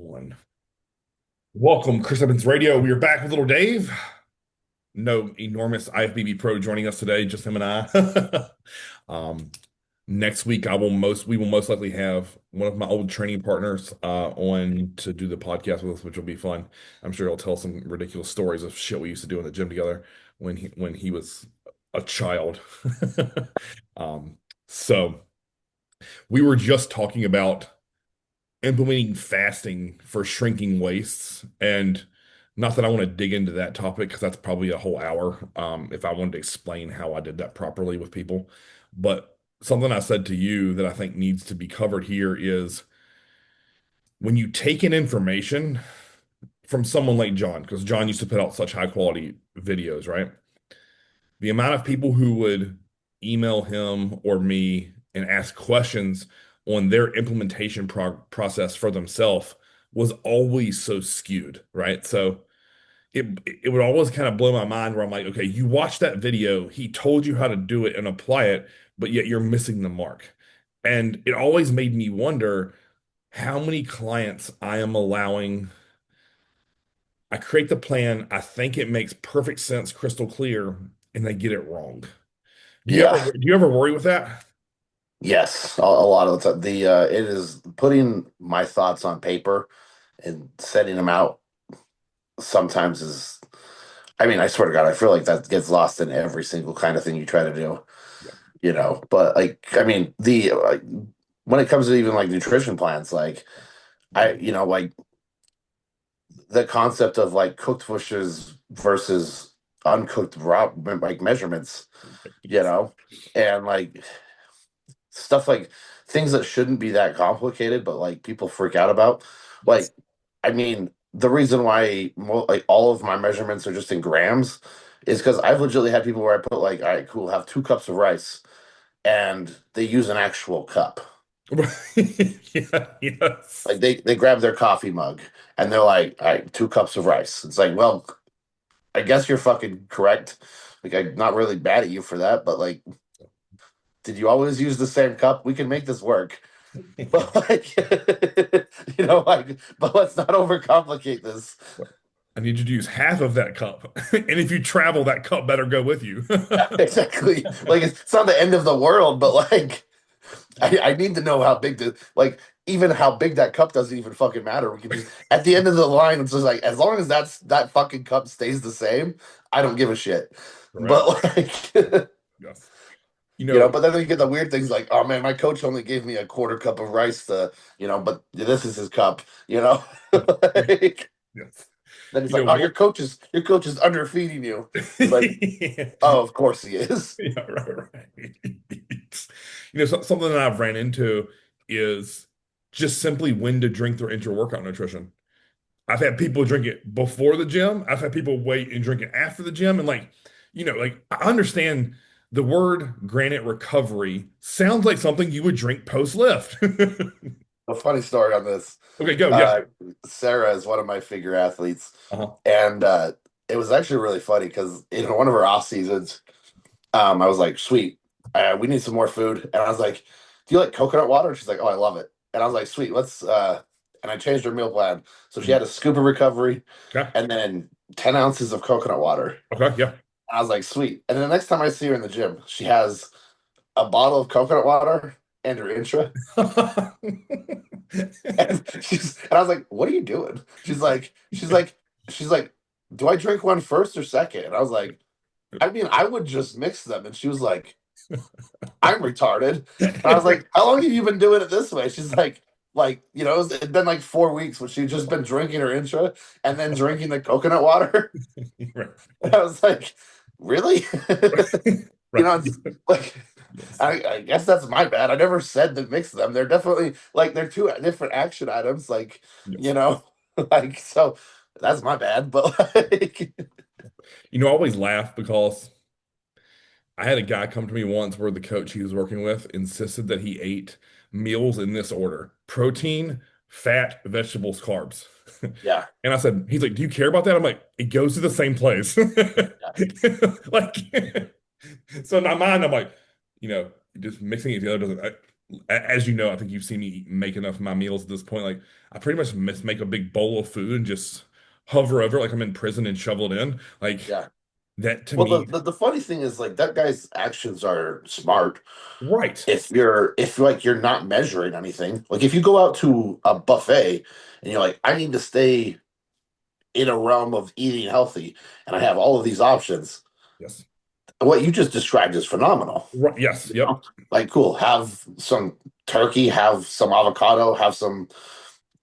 One. Welcome, Chris Evans Radio. We are back with little Dave. No enormous IFBB pro joining us today, just him and I. Um, Next week we will most likely have one of my old training partners on to do the podcast with us, which will be fun. I'm sure he'll tell some ridiculous stories of shit we used to do in the gym together when he was a child. Um, so we were just talking about implementing fasting for shrinking waists. And not that I want to dig into that topic because that's probably a whole hour if I wanted to explain how I did that properly with people. But something I said to you that I think needs to be covered here is when you take in information from someone like John, because John used to put out such high quality videos, right? The amount of people who would email him or me and ask questions on their implementation process for themselves was always so skewed, right? So it would always kind of blow my mind where I'm like, okay, you watched that video, he told you how to do it and apply it, but yet you're missing the mark. And it always made me wonder how many clients I am allowing. I create the plan, I think it makes perfect sense, crystal clear, and they get it wrong. Yeah. Do you ever worry with that? Yes. A lot of the time. It is putting my thoughts on paper and setting them out sometimes is, I mean, I swear to God, I feel like that gets lost in every single kind of thing you try to do, Yeah. but like, I mean, when it comes to even like nutrition plans, like like the concept of like cooked bushes versus uncooked raw, like measurements, you Yes. know, and like stuff like things that shouldn't be that complicated, but like people freak out about. Yes. Like, I mean, the reason why like all of my measurements are just in grams is because I've legitimately had people where I put like, all right, cool, have 2 cups of rice, and they use an actual cup. Yeah, yes. Like they grab their coffee mug and they're like, all right, 2 cups of rice. It's like, well, I guess you're fucking correct. Like I'm not really mad at you for that, but like, did you always use the same cup? We can make this work. But like, but let's not overcomplicate this. I need you to use half of that cup. And if you travel, that cup better go with you. Exactly. Like it's not the end of the world, but like, I need to know how big like, even how big that cup doesn't even fucking matter. We can just, at the end of the line, it's just like, as long as that fucking cup stays the same, I don't give a shit. Correct. But like, Yes. You know, but then you get the weird things like, oh man, my coach only gave me a quarter cup of rice but this is his cup, like, yes. then he's You like, know, "Oh, one, your coach is underfeeding you." It's like, yeah, "Oh, of course he is." right. Something that I've ran into is just simply when to drink their intra-workout nutrition. I've had people drink it before the gym. I've had people wait and drink it after the gym. And like I understand the word granite recovery sounds like something you would drink post lift. A funny story on this. Okay, go. Yeah. Uh, Sarah is one of my figure athletes, Uh-huh. and it was actually really funny because in one of her off seasons, I was like, "Sweet, we need some more food," and I was like, "Do you like coconut water?" And she's like, "Oh, I love it," and I was like, "Sweet, let's." And I changed her meal plan, so she Mhm. had a scoop of recovery Okay. and then 10 ounces of coconut water. Okay. Yeah. I was like, "Sweet," and then the next time I see her in the gym, she has a bottle of coconut water and her intra. And I was like, "What are you doing?" She's like, "Do I drink one first or second?" And I was like, "I mean, I would just mix them." And she was like, "I'm retarded." And I was like, "How long have you been doing it this way?" She's like, it'd been like 4 weeks, but she'd just been drinking her intra and then drinking the coconut water. Right. And I was like, "Really?" Right. It's like, Yes. I guess that's my bad. I never said to mix them. They're definitely like they're two different action items. Like, you Yes. know, like so that's my bad. But like, I always laugh because I had a guy come to me once where the coach he was working with insisted that he ate meals in this order: protein, fat, vegetables, carbs. yeah, And I said, he's like, "Do you care about that?" I'm like, "It goes to the same place." yeah, Like, so in my mind, I'm like, just mixing it together doesn't. as you know, I think you've seen me make enough of my meals at this point. Like I pretty much make a big bowl of food and just hover over it like I'm in prison and shovel it in. Like Yeah. that to Well, me, the funny thing is like that guy's actions are smart right. if like you're not measuring anything. Like if you go out to a buffet and you're like, I need to stay in a realm of eating healthy and I have all of these options, Yes. what you just described is phenomenal. Right. Yes. You Yep. know? Like, cool, have some turkey, have some avocado, have some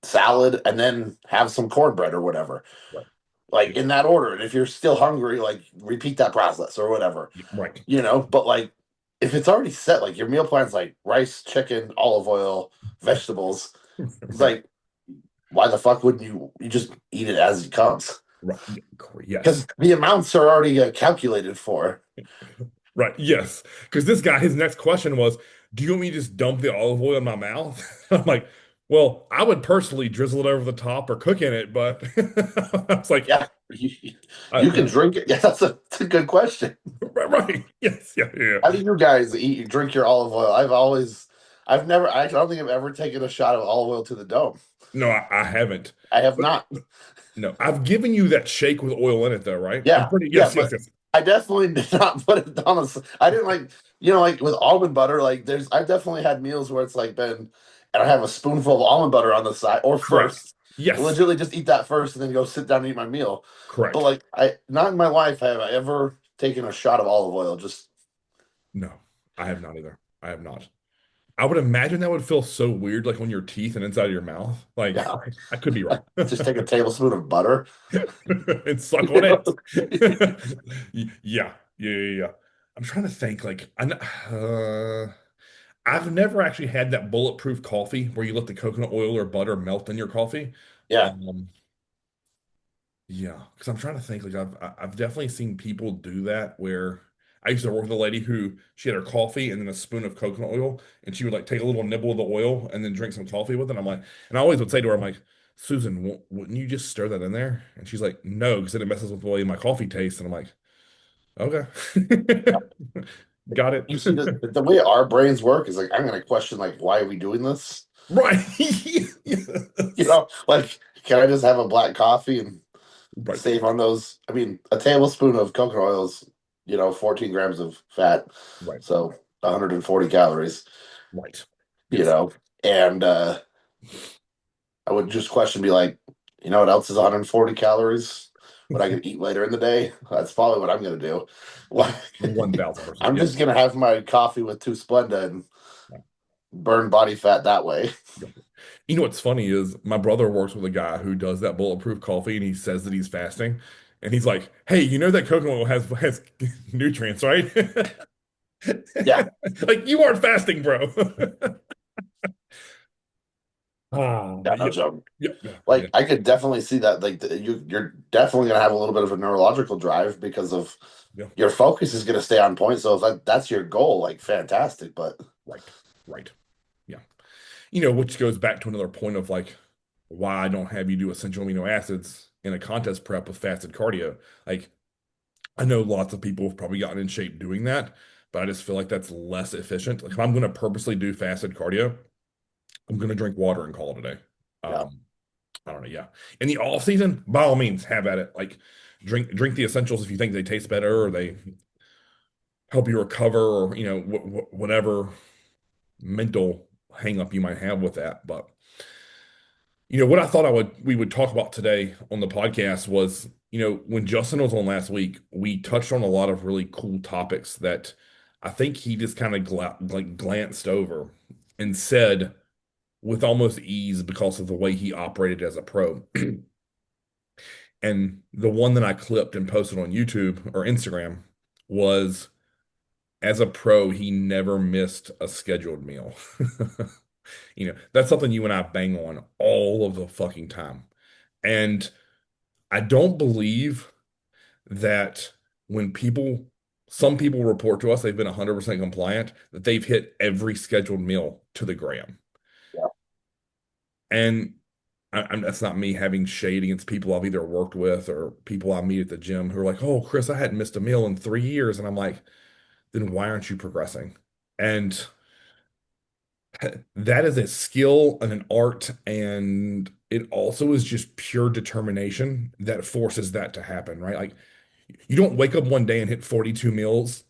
salad, and then have some cornbread or whatever. Right. Like Yep. in that order. And if you're still hungry, like repeat that process or whatever. Yep. Right. But like if it's already set, like your meal plan's like rice, chicken, olive oil, vegetables, it's Right. like why the fuck wouldn't you just eat it as it comes? Right. Yes. Because the amounts are already calculated for. Right. Yes. Because this guy, his next question was, "Do you want me to just dump the olive oil in my mouth?" I'm like, "Well, I would personally drizzle it over the top or cook in it, but I was like, Yeah, you can yeah, drink it. Yeah, that's a good question. right, right, yes, yeah, yeah. How do you guys eat drink your olive oil? I've never I don't think I've ever taken a shot of olive oil to the dome. No, I haven't. I have But not. no, I've given you that shake with oil in it, though, right? I'm Yeah, pretty. yeah, Yes, yes, but yes. I definitely did not put it on I didn't like, like with almond butter, like I've definitely had meals where it's like been, and I have a spoonful of almond butter on the side, or Correct. first. Yes, Legitimately just eat that first and then go sit down and eat my meal. But correct. like, not in my life have I ever taken a shot of olive oil. Just, No, I have not either. I have not. I would imagine that would feel so weird, like on your teeth and inside of your mouth. Like yeah, I could be wrong. just take a tablespoon of butter. And suck on it. Yeah, yeah, yeah, yeah. I'm trying to think. I've never actually had that bulletproof coffee where you let the coconut oil or butter melt in your coffee. Yeah, Um, yeah, because I'm trying to think. Like I've definitely seen people do that where I used to work with a lady who she had her coffee and then a spoon of coconut oil, and she would like take a little nibble of the oil and then drink some coffee with it. I'm like, and I always would say to her, I'm like, Susan, wouldn't you just stir that in there? And she's like, no, because then it messes with the way my coffee tastes. And I'm like, okay, got it. you see the way our brains work is like I'm gonna question like why are we doing this? Right. You Yes. know, like can I just have a black coffee and Right. save on those? I mean, a tablespoon of coconut oil is 14 grams of fat, Right. so 140 calories. Right. You Yes. know, and I would just question, be like, what else is 140 calories? What I could eat later in the day? That's probably what I'm gonna do. Like, 1000%. I'm Yep. just gonna have my coffee with two Splenda and burn body fat that way. Yep. You know what's funny is my brother works with a guy who does that bulletproof coffee and he says that he's fasting. And he's like, hey, you know that coconut oil has nutrients, right? Yeah, Like you aren't fasting, bro. Ah, yeah, no yep, joke. yep, yeah, yeah, Like I could definitely see that. Like you're definitely gonna have a little bit of a neurological drive because of yeah. your focus is gonna stay on point. So if that's your goal, like fantastic. But Right, right. Yeah. You know, which goes back to another point of like why I don't have you do essential amino acids in a contest prep with fasted cardio. Like I know lots of people have probably gotten in shape doing that, but I just feel like that's less efficient. Like if I'm going to purposely do fasted cardio, I'm going to drink water and call it a day. yeah, I don't know. Yeah. In the off season, by all means, have at it. Like drink the essentials if you think they taste better or they help you recover or, whatever mental hang up you might have with that. But what I thought we would talk about today on the podcast was, when Justin was on last week, we touched on a lot of really cool topics that I think he just kind of glanced over and said with almost ease because of the way he operated as a pro. And the one that I clipped and posted on YouTube or Instagram was as a pro, he never missed a scheduled meal. That's something you and I bang on all of the fucking time. And I don't believe that when some people report to us they've been 100% compliant, that they've hit every scheduled meal to the gram. yeah, And that's not me having shade against people I've either worked with or people I meet at the gym who are like, oh, Chris, I hadn't missed a meal in 3 years. And I'm like, then why aren't you progressing? And That is a skill and an art, and it also is just pure determination that forces that to happen, right? Like you don't wake up one day and hit 42 meals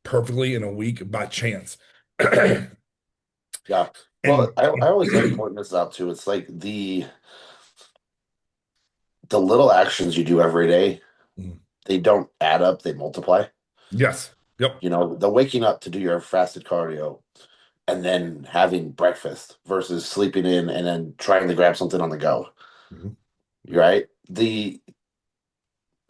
perfectly in a week by chance. Yeah. Well, And I always like pointing this out too. It's like the little actions you do every day, they don't add up, they multiply. yes, yep. The waking up to do your fasted cardio and then having breakfast versus sleeping in and then trying to grab something on the go, Mhm. right? The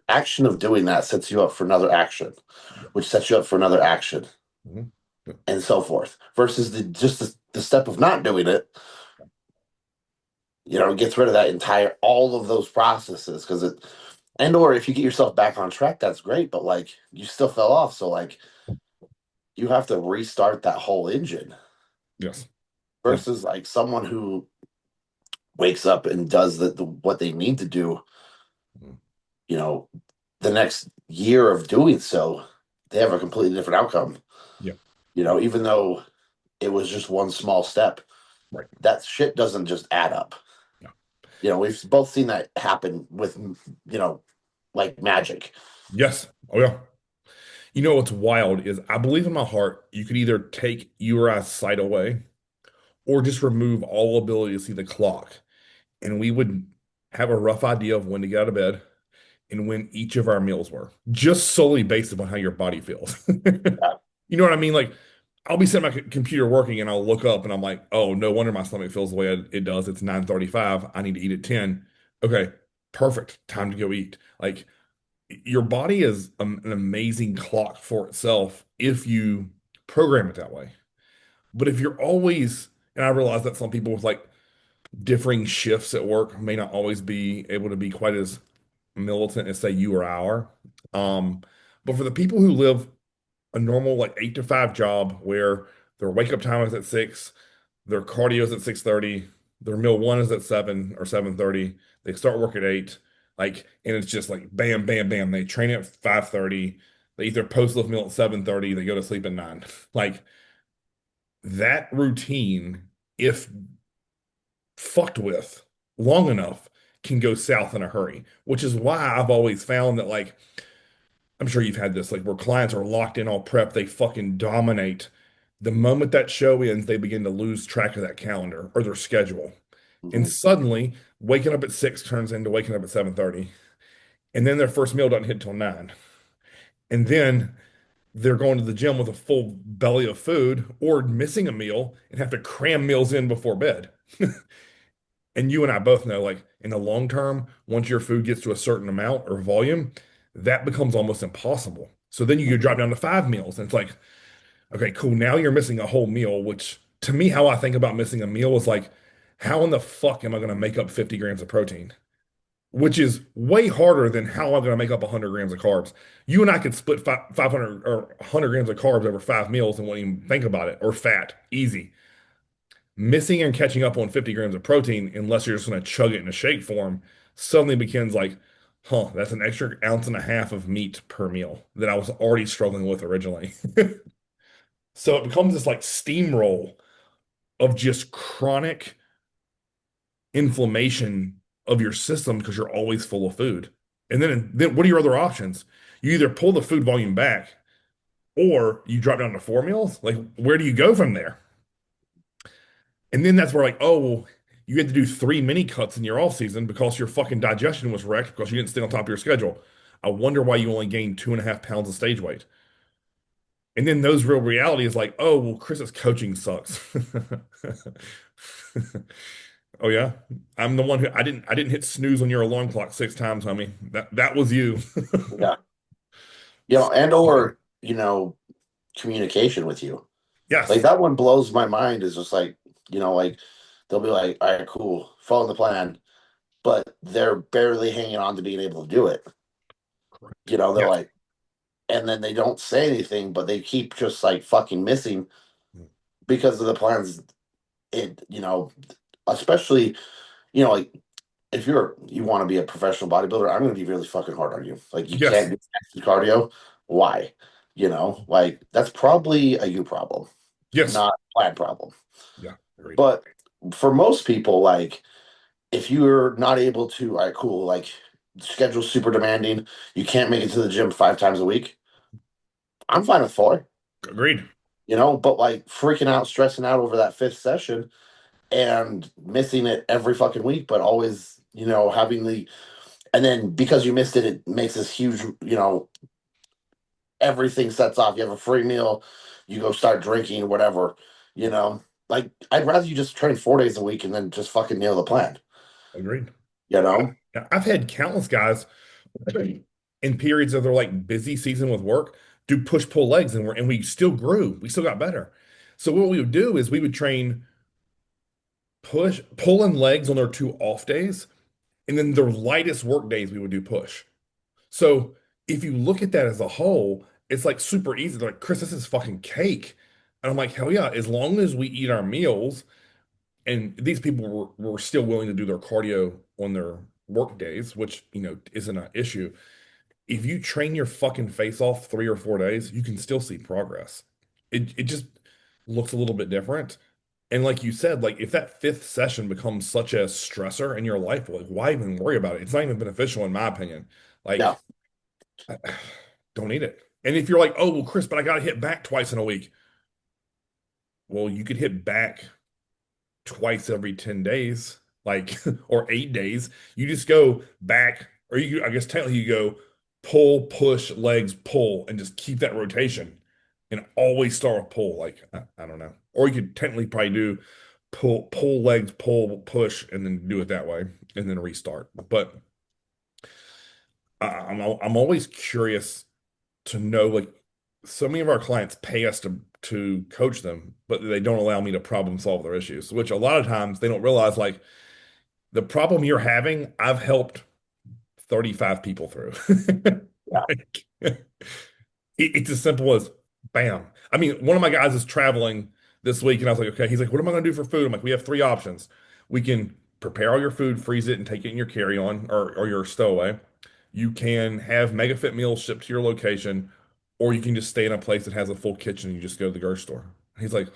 action of doing that sets you up for another action, Yep. which sets you up for another action, Mhm. Yep. and so forth. Versus the step of not doing it, gets rid of that entire all of those processes because it and or if you get yourself back on track, that's great, but like you still fell off. So like you have to restart that whole engine Yes. Yep. versus like someone who wakes up and does what they need to do, Mhm. you know, the next year of doing so, they have a completely different outcome. Yep. Even though it was just one small step, Right. that shit doesn't just add up. Yeah. We've both seen that happen with, like magic. Yes. Oh yeah. You know what's wild is I believe in my heart you could either take you or I's sight away or just remove all ability to see the clock, and we would have a rough idea of when to get out of bed and when each of our meals were, just solely based upon how your body feels. Yeah. You know what I mean? Like, I'll be sitting at my computer working and I'll look up and I'm like, oh, no wonder my stomach feels the way it does. It's 9:35. I need to eat at 10. Okay, perfect. Time to go eat. Like, your body is an amazing clock for itself if you program it that way. But if you're always, and I realize that some people with like differing shifts at work may not always be able to be quite as militant as say you or I are. But for the people who live a normal like 8 to 5 job where their wake up time is at 6, their cardio is at 6:30, their meal one is at 7 or 7:30, they start work at 8, like, and it's just like bam, bam, bam. They train at 5:30, they eat their post lift meal at 7:30, they go to sleep at 9. Like that routine, if fucked with long enough, can go south in a hurry, which is why I've always found that like I'm sure you've had this, like where clients are locked in all prep, they fucking dominate. The moment that show ends, they begin to lose track of that calendar or their schedule. And Mhm. suddenly, waking up at 6 turns into waking up at 7:30. And then their first meal doesn't hit till 9. And then they're going to the gym with a full belly of food or missing a meal and have to cram meals in before bed. And you and I both know, like in the long term, once your food gets to a certain amount or volume, that becomes almost impossible. So then you drop Mhm. down to 5 meals, and it's like, okay, cool. Now you're missing a whole meal, which to me, how I think about missing a meal is like, how in the fuck am I going to make up 50 grams of protein? Which is way harder than how I'm going to make up 100 grams of carbs. You and I could split 500 or 100 grams of carbs over 5 meals and won't even think about it, or fat, easy. Missing and catching up on 50 grams of protein, unless you're just going to chug it in a shake form, suddenly becomes like, huh, that's an extra ounce and a half of meat per meal that I was already struggling with originally. So it becomes this like steamroll of just chronic inflammation of your system because you're always full of food. And then what are your other options? You either pull the food volume back or you drop down to 4 meals. Like, where do you go from there? And then that's where like, oh, well, you had to do 3 mini cuts in your off season because your fucking digestion was wrecked because you didn't stay on top of your schedule. I wonder why you only gained 2.5 pounds of stage weight. And then those real reality is like, oh, well, Chris's coaching sucks. Oh yeah, I'm the one who I didn't hit snooze on your alarm clock 6 times, homie. That was you. Yeah. And or, communication with you. Like Yes. that one blows my mind is just like, like they'll be like, all right, cool, following the plan, but they're barely hanging on to being able to do it. Correct. They're Yes. like, and then they don't say anything, but they keep just like fucking missing because of the plans. Especially, like if you want to be a professional bodybuilder, I'm going to be really fucking hard on you. Like you can't Yes. do fasted cardio. Why? Like that's probably a you problem. Yes. not a plan problem. Yeah. Agreed. But for most people, like if you're not able to, all right, cool, like schedule's super demanding, you can't make it to the gym 5 times a week. I'm fine with four, Agreed. but like freaking out, stressing out over that fifth session and missing it every fucking week, but always, having and then because you missed it, it makes this huge, everything sets off. You have a free meal, you go start drinking, whatever, you know. Like I'd rather you just train 4 days a week and then just fucking nail the plan, Agreed. you know? Yeah, I've had countless guys in periods of their like busy season with work do push pull legs and we still grew. We still got better. So what we would do is we would train push pulling legs on their 2 off days, and then their lightest work days we would do push. So if you look at that as a whole, it's like super easy. They're like, Chris, this is fucking cake. And I'm like, hell yeah, as long as we eat our meals, and these people were still willing to do their cardio on their work days, which, isn't an issue. If you train your fucking face off 3 or 4 days, you can still see progress. It just looks a little bit different. And like you said, like if that fifth session becomes such a stressor in your life, like why even worry about it? It's not even beneficial in my opinion. Yeah. Like, don't need it. And if you're like, oh well, Chris, but I gotta hit back twice in a week. Well, you could hit back twice every 10 days, like, or 8 days. You just go back, or I guess technically you go pull, push, legs, pull, and just keep that rotation and always start with pull. Like, I don't know. Or you could technically probably do pull legs, pull, push, and then do it that way and then restart. But I'm always curious to know, like, so many of our clients pay us to coach them, but they don't allow me to problem solve their issues, which a lot of times they don't realize, like, the problem you're having, I've helped 35 people through. Yeah. Like, it's as simple as bam. I mean, one of my guys is traveling this week, and I was like, okay. He's like, what am I going to do for food? I'm like, we have 3 options. We can prepare all your food, freeze it, and take it in your carry-on or your stowaway. You can have mega fit meals shipped to your location, or you can just stay in a place that has a full kitchen and you just go to the grocery store. He's like,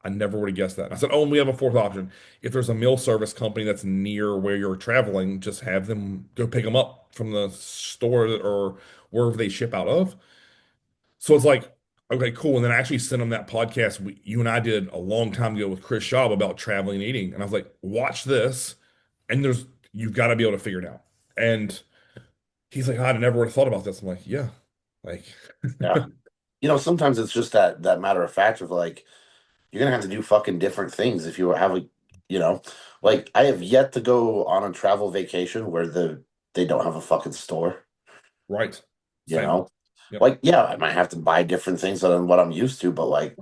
I never would have guessed that. I said, oh, and we have a fourth option. If there's a meal service company that's near where you're traveling, just have them go pick them up from the store or wherever they ship out of. So it's like, okay, cool. And then I actually sent him that podcast you and I did a long time ago with Chris Schaub about traveling and eating. And I was like, watch this. And you've got to be able to figure it out. And he's like, I never would have thought about this. I'm like, yeah. Like, Yeah. Sometimes it's just that matter of fact of like you're gonna have to do fucking different things if you have you know, like I have yet to go on a travel vacation where they don't have a fucking store. right. You Same. know, Yep. like yeah, I might have to buy different things than what I'm used to, but like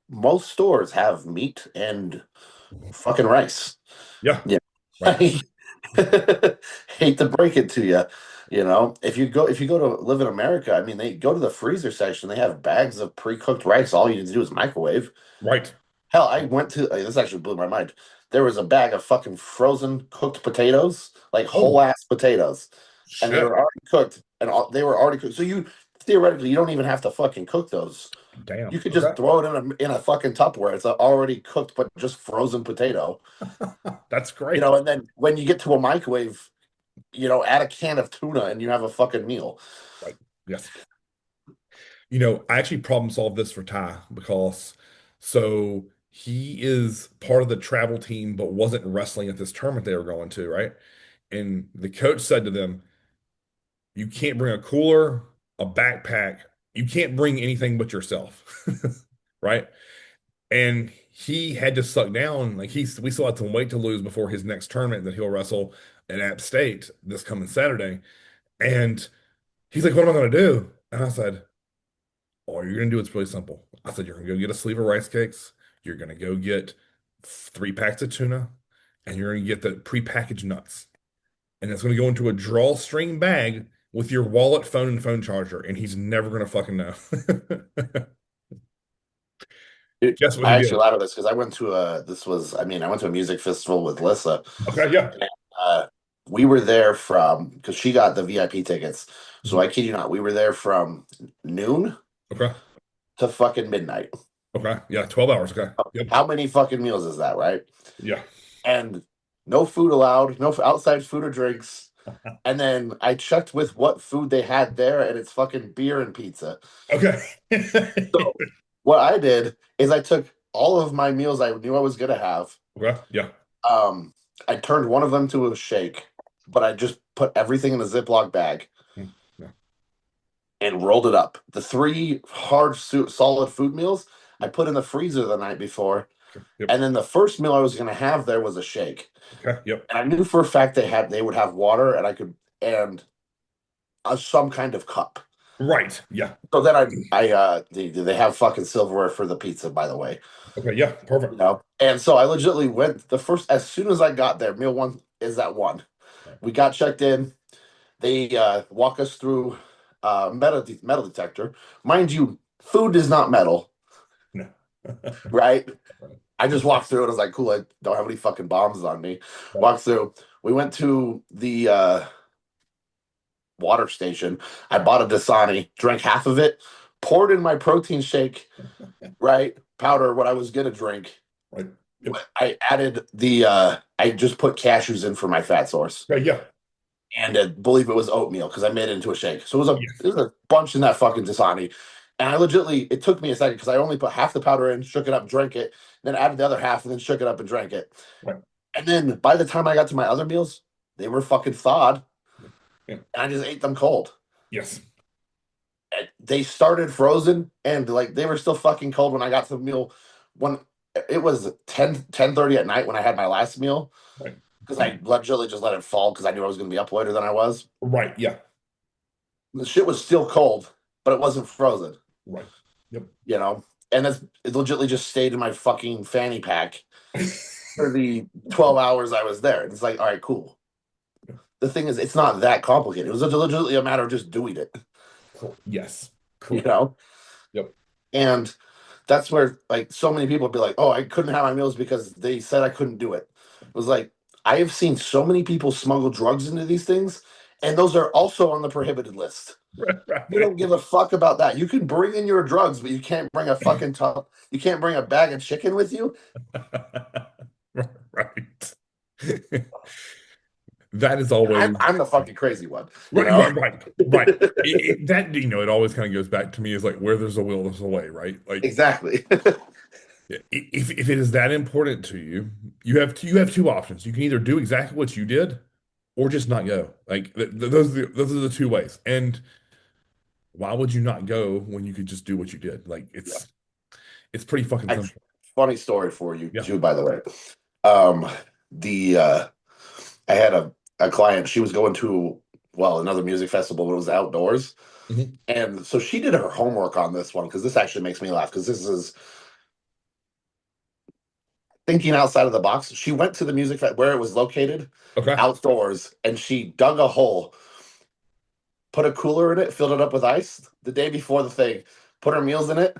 most stores have meat and fucking rice. Yeah. Yeah, Right. I hate to break it to you. If you go to live in America, I mean, they go to the freezer section. They have bags of pre-cooked rice. All you need to do is microwave. Right. Hell, I went to this actually blew my mind. There was a bag of fucking frozen cooked potatoes, like Oh, whole ass potatoes, and they shit. were already cooked, and they were already cooked. So you theoretically you don't even have to fucking cook those. Damn. You could just Okay. throw it in a fucking Tupperware. It's a already cooked but just frozen potato. That's great. And then when you get to a microwave, add a can of tuna and you have a fucking meal. Right. Yes. I actually problem solved this for Ty because so he is part of the travel team, but wasn't wrestling at this tournament they were going to, right? And the coach said to them, you can't bring a cooler, a backpack, you can't bring anything but yourself. Right? And he had to suck down, like we still had some weight to lose before his next tournament that he'll wrestle at App State this coming Saturday. And he's like, what am I gonna do? And I said, all you're gonna do is really simple. I said, you're gonna go get a sleeve of rice cakes, you're gonna go get 3 packs of tuna, and you're gonna get the prepackaged nuts. And it's gonna go into a drawstring bag with your wallet, phone, and phone charger, and he's never gonna fucking know. Guess what I he actually did? laugh at this because I went to a music festival with Lissa. Okay, yeah. Uh, we were there from because she got the VIP tickets. So Mhm. I kid you not, we were there from noon Okay. to fucking midnight. Okay. Yeah. 12 hours. Okay. Yep. How many fucking meals is that, right? Yeah. And no food allowed, no outside food or drinks. And then I checked with what food they had there, and it's fucking beer and pizza. Okay. So what I did is I took all of my meals I knew I was gonna have. Okay. Yeah. Um, I turned one of them to a shake, but I just put everything in a Ziploc bag Mm, yeah. and rolled it up. The three hard, solid food meals I put in the freezer the night before, Okay. Yep. and then the first meal I was gonna have there was a shake. Okay. Yep. And I knew for a fact they would have water, and I could and some kind of cup. Right. Yeah. So then they have fucking silverware for the pizza, by the way. Okay. Yeah. You Perfect. know, and so I legitimately went the first as soon as I got there. Meal one is at one. Right. We got checked in. They walk us through metal detector. Mind you, food is not metal, No. right? I just walked through it. I was like, cool. I don't have any fucking bombs on me. Right. Walked through. We went to the water station. I bought a Dasani, drank half of it, poured in my protein shake, right? Powder, what I was gonna drink. Right. Yep. I added I just put cashews in for my fat source. Okay. Yeah. And I believe it was oatmeal because I made it into a shake. So Yes. it was a bunch in that fucking Dasani. And I legitimately, it took me a second because I only put half the powder in, shook it up, drank it, then added the other half, and then shook it up and drank it. Right. And then by the time I got to my other meals, they were fucking thawed, Yeah. Yeah. and I just ate them cold. Yes. And they started frozen, and like they were still fucking cold when I got to the meal. When it was 10:30 at night when I had my last meal, Right. because I legitimately just let it fall because I knew I was going to be up later than I was. Right. Yeah. The shit was still cold, but it wasn't frozen, Right. Yep. you know? And it legitimately just stayed in my fucking fanny pack for the 12 hours I was there. And it's like, all right, cool. The thing is, it's not that complicated. It was legitimately a matter of just doing it, Cool. Yes. you Cool. know? Yep. And that's where, like, so many people be like, oh, I couldn't have my meals because they said I couldn't do it. It was like, I have seen so many people smuggle drugs into these things, and those are also on the prohibited list. Right. They don't give a fuck about that. You can bring in your drugs, but you can't bring a fucking top. You can't bring a bag of chicken with you. Right. That is And I'm always I'm the fucking crazy one, you right, know. right, right, right. That it always kind of goes back to me is like where there's a will, there's a way, right? Like Exactly. if it is that important to you, you have two options. You can either do exactly what you did, or just not go. Like those are the two ways. And why would you not go when you could just do what you did? Like Yeah. it's pretty fucking I, simple. funny story for you Yeah. too, by the way. Um, the I had a client. She was going to another music festival, but it was outdoors, Mhm. and so she did her homework on this one because this actually makes me laugh because this is thinking outside of the box. She went to the where it was located Okay. outdoors, and she dug a hole, put a cooler in it, filled it up with ice the day before the thing, put her meals in it,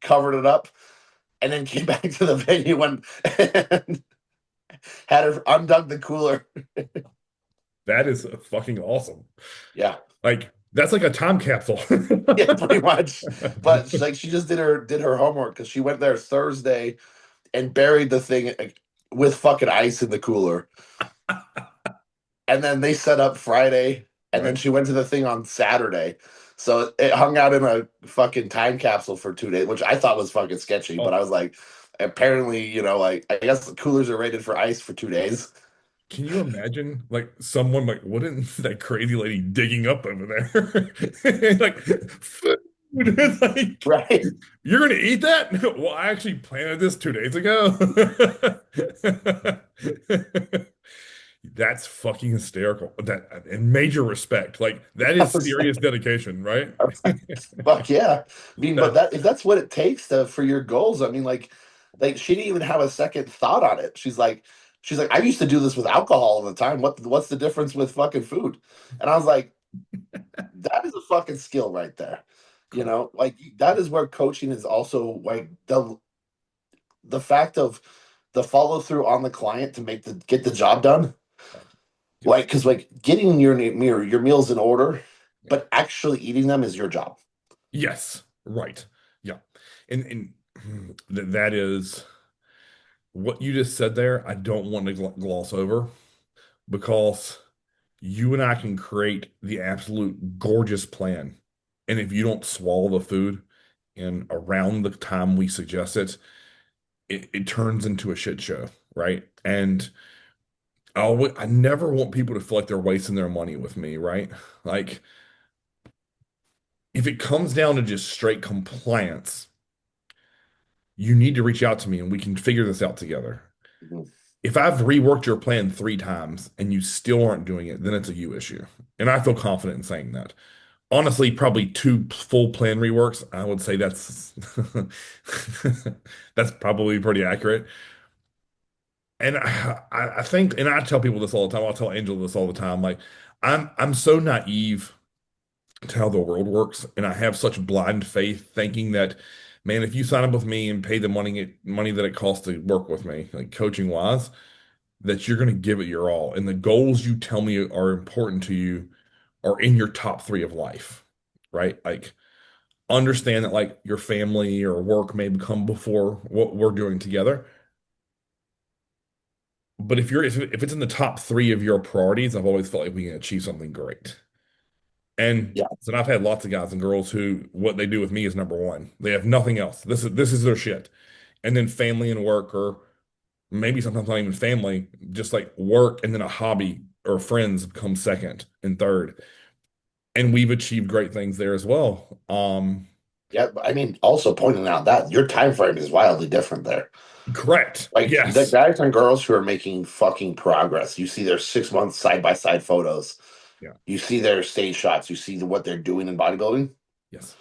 covered it up, and then came back to the venue and had her undug the cooler. That is fucking awesome. Yeah, Like that's like a time capsule. yeah, pretty much. But like she just did her homework because she went there Thursday and buried the thing with fucking ice in the cooler, and then they set up Friday, and then Right. she went to the thing on Saturday. So it hung out in a fucking time capsule for 2 days, which I thought was fucking sketchy. But Oh, I was like, apparently, like I guess the coolers are rated for ice for 2 days. can you imagine like someone like what is that crazy lady digging up over there? Like food. Like Right? you're gonna eat that? Well, I actually planted this 2 days ago. That's fucking hysterical. That in major respect. Like that I is was serious dedication, right? Fuck yeah. I mean, but That that if that's what it takes to for your goals, I mean, like she didn't even have a second thought on it. She's like, I used to do this with alcohol all the time. What's the difference with fucking food? And I was like, that is a fucking skill right there. cool. Like that is where coaching is also like the fact of the follow through on the client to get the job done. Yes. Like, because like getting your meals in order, but actually eating them is your job. Yes. Right. Yeah. And that is what you just said there. I don't want to gloss over because you and I can create the absolute gorgeous plan. And if you don't swallow the food in around the time we suggest it, it turns into a shit show, right? And I never want people to feel like they're wasting their money with me, right? Like if it comes down to just straight compliance, you need to reach out to me and we can figure this out together. Mhm. If I've reworked your plan 3 times and you still aren't doing it, then it's a you issue. And I feel confident in saying that. Honestly, probably 2 full plan reworks. I would say that's that's probably pretty accurate. And I think, and I tell people this all the time. I'll tell Angel this all the time. Like, I'm so naive to how the world works, and I have such blind faith, thinking that, man, if you sign up with me and pay the money that it costs to work with me, like coaching wise, that you're going to give it your all, and the goals you tell me are important to you are in your top 3 of life, right? Like, understand that like your family or work may come before what we're doing together. But if it's in the top 3 of your priorities, I've always felt like we can achieve something great. And Yeah, so I've had lots of guys and girls who what they do with me is number one. They have nothing else. This is their shit. And then family and work, or maybe sometimes not even family, just like work and then a hobby or friends come second and third. And we've achieved great things there as well. yeah. I mean, also pointing out that your time frame is wildly different there. Correct. Like the Yes. guys and girls who are making fucking progress. You see their 6 month side by side photos. Yeah. You see their stage shots. You see what they're doing in bodybuilding. Yes.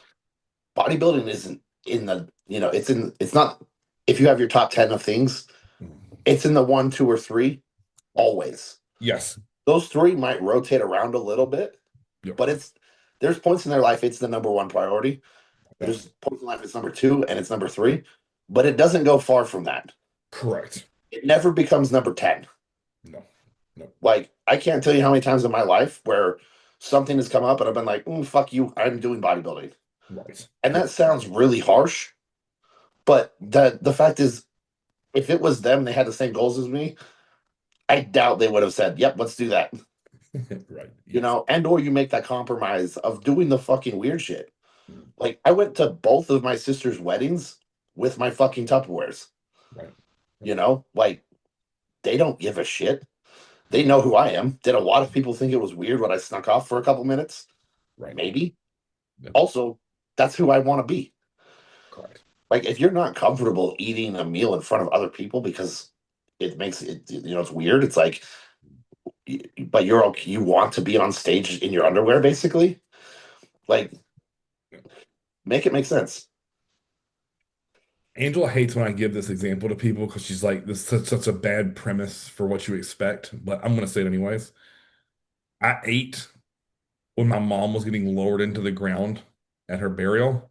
Bodybuilding isn't in the, it's in, it's not, if you have your top 10 of things, Mhm. it's in the one, two, or three always. Yes. Those three might rotate around a little bit, Yep. but there's points in their life it's the number one priority. Yep. There's points in life it's number two and it's number three, but it doesn't go far from that. Correct. It never becomes number 10. No. No. Like, I can't tell you how many times in my life where something has come up and I've been like, fuck you, I'm doing bodybuilding. Right. And Yep. that sounds really harsh, but the fact is, if it was them, they had the same goals as me, I doubt they would have said, yep, let's do that. Right. Yes. And or you make that compromise of doing the fucking weird shit. Mm. Like, I went to both of my sister's weddings with my fucking Tupperwares, Right. like, they don't give a shit. They know who I am. Did a lot of people think it was weird when I snuck off for a couple minutes? Right. Maybe. Yep. Also, that's who I want to be. Correct. Like, if you're not comfortable eating a meal in front of other people because it makes it, it's weird. It's like, but you're okay. You want to be on stage in your underwear, basically. Like, make it make sense. Angela hates when I give this example to people because she's like, this is such a bad premise for what you expect, but I'm going to say it anyways. I ate when my mom was getting lowered into the ground at her burial.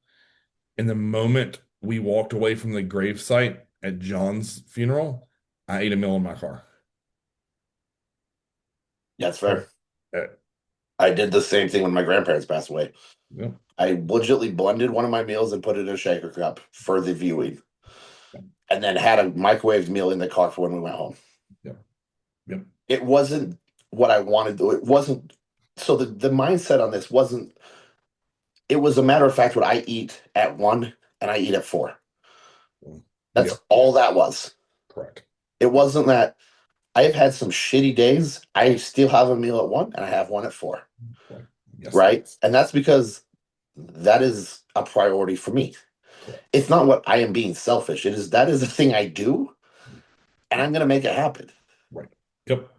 And the moment we walked away from the gravesite at John's funeral, I ate a meal in my car. Yeah, it's Oh, fair. uh, I did the same thing when my grandparents passed away. yeah, I legitimately blended one of my meals and put it in a shaker cup for the viewing, and then had a microwaved meal in the car for when we went home. yeah, yeah, It wasn't what I wanted to. It wasn't. So the mindset on this wasn't. It was a matter of fact what I eat at 1 and I eat at 4. yeah, That's all that was. correct. It wasn't that I've had some shitty days. I still have a meal at 1 and I have one at 4. Right. Yes, Right. And that's because that is a priority for me. correct. It's not what I am being selfish. That is the thing I do, and I'm gonna make it happen. Right. Yep.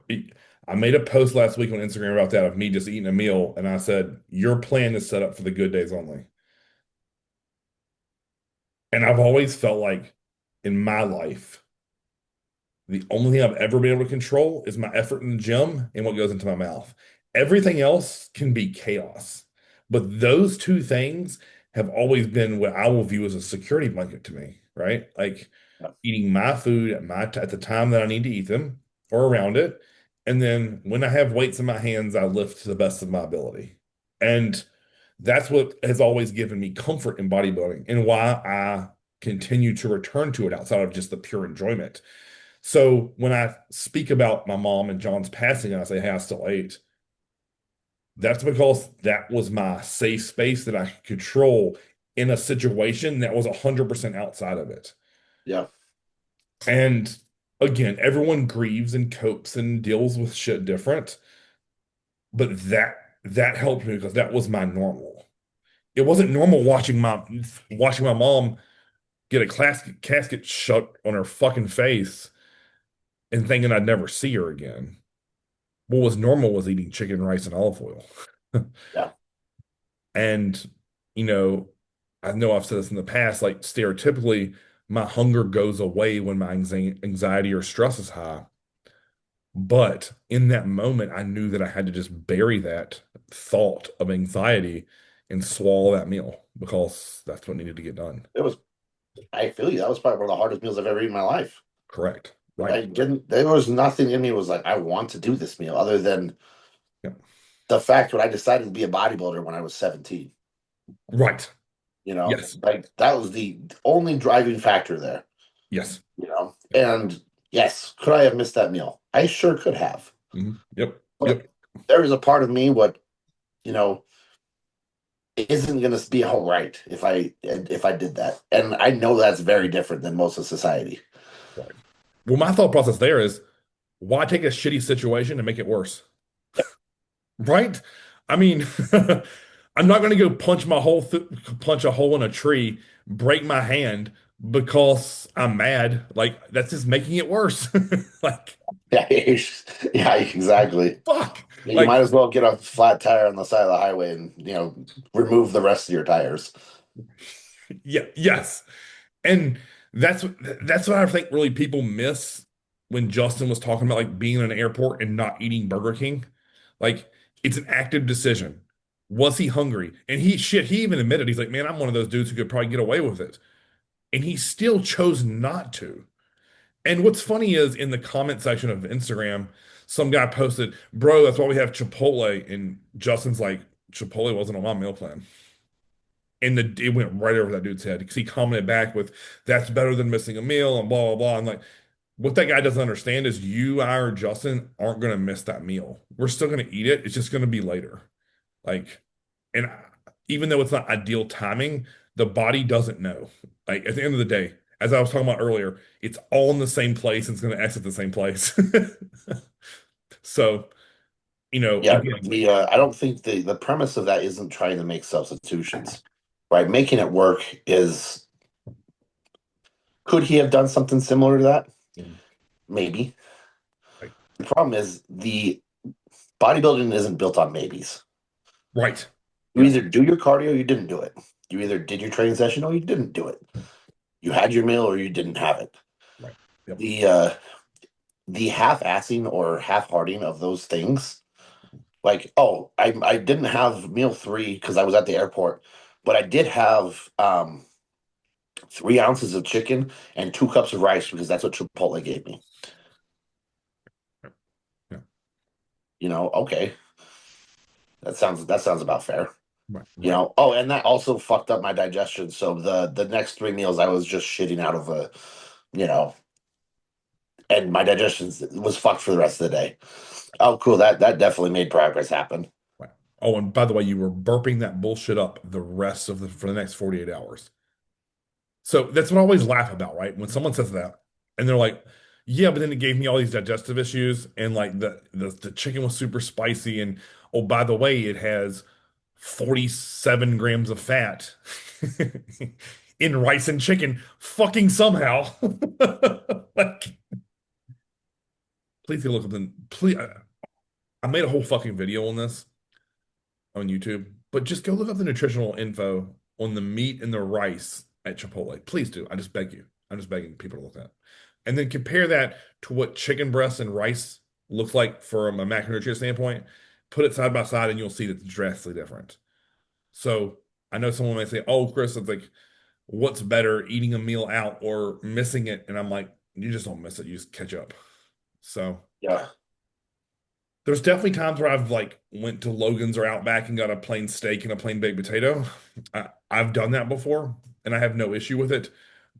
I made a post last week on Instagram about that of me just eating a meal, and I said, your plan is set up for the good days only. And I've always felt like in my life, the only thing I've ever been able to control is my effort in the gym and what goes into my mouth. Everything else can be chaos. But those 2 things have always been what I will view as a security blanket to me, right? Like eating my food at the time that I need to eat them or around it. And then when I have weights in my hands, I lift to the best of my ability. And that's what has always given me comfort in bodybuilding and why continue to return to it outside of just the pure enjoyment. So when I speak about my mom and John's passing and I say, hey, I still ate, that's because that was my safe space that I could control in a situation that was 100% outside of it. Yeah. And again, everyone grieves and copes and deals with shit different, but that helped me because that was my normal. It wasn't normal watching my mom get a casket shut on her fucking face and thinking I'd never see her again. What was normal was eating chicken, rice, and olive oil. Yeah. And, you know I've said this in the past, like stereotypically, my hunger goes away when my anxiety or stress is high. But in that moment, I knew that I had to just bury that thought of anxiety and swallow that meal because that's what needed to get done. It was, I feel you. That was probably one of the hardest meals I've ever eaten in my life. Correct. Right. I didn't, there was nothing in me was like, I want to do this meal other than Yeah. the fact when I decided to be a bodybuilder when I was 17. Right. You know, Yes. like that was the only driving factor there, Yes. you know. Yep. And yes, could I have missed that meal? I sure could have. Yep. But Yep. there is a part of me what, you know, isn't going to be all right if I did that. And I know that's very different than most of society. Right. Well, my thought process there is why take a shitty situation and make it worse? Right? I mean, I'm not going to go punch a hole in a tree, break my hand because I'm mad. Like that's just making it worse. Like Yeah, yeah, exactly. fuck. You might Like as well get a flat tire on the side of the highway and, remove the rest of your tires. yeah, yes. And that's what I think really people miss when Justin was talking about like being in an airport and not eating Burger King. Like it's an active decision. Was he hungry? And he even admitted he's like, man, I'm one of those dudes who could probably get away with it. And he still chose not to. And what's funny is in the comment section of Instagram, some guy posted, bro, that's why we have Chipotle. And Justin's like, Chipotle wasn't on my meal plan. And it went right over that dude's head because he commented back with, that's better than missing a meal and blah, blah, blah. I'm like, what that guy doesn't understand is you, I, or Justin aren't going to miss that meal. We're still going to eat it. It's just going to be later. Like, and even though it's not ideal timing, the body doesn't know. Like, at the end of the day, as I was talking about earlier, it's all in the same place and it's going to exit the same place. So, Yeah, again, I don't think the premise of that isn't trying to make substitutions, right? Making it work is, could he have done something similar to that? Maybe. like, The problem is the bodybuilding isn't built on maybes. right. You Yes. either do your cardio or you didn't do it. You either did your training session or you didn't do it. You had your meal or you didn't have it. Right. Yep. The half-assing or half-hearting of those things, like, oh, I didn't have meal three because I was at the airport, but I did have 3 ounces of chicken and 2 cups of rice because that's what Chipotle gave me. Yeah. Okay, that sounds about fair. Right. Right. Oh, and that also fucked up my digestion. So the next 3 meals I was just shitting out of you know, and my digestion was fucked for the rest of the day. Oh, cool. That definitely made progress happen. Right. Oh, and by the way, you were burping that bullshit up the rest of the for the next 48 hours. So that's what I always laugh about, right? When someone says that and they're like, yeah, but then it gave me all these digestive issues and like the chicken was super spicy and oh, by the way, it has 47 grams of fat in rice and chicken fucking somehow. Like, please go look up the please I made a whole fucking video on this on YouTube, but just go look up the nutritional info on the meat and the rice at Chipotle. Please do. I just beg you. I'm just begging people to look at. And then compare that to what chicken breast and rice looks like from a macronutrient standpoint. Put it side by side, and you'll see that it's drastically different. So I know someone may say, "Oh, Chris, it's like, what's better, eating a meal out or missing it?" And I'm like, "You just don't miss it. You just catch up." So Yeah. there's definitely times where I've like went to Logan's or Outback and got a plain steak and a plain baked potato. I've done that before and I have no issue with it.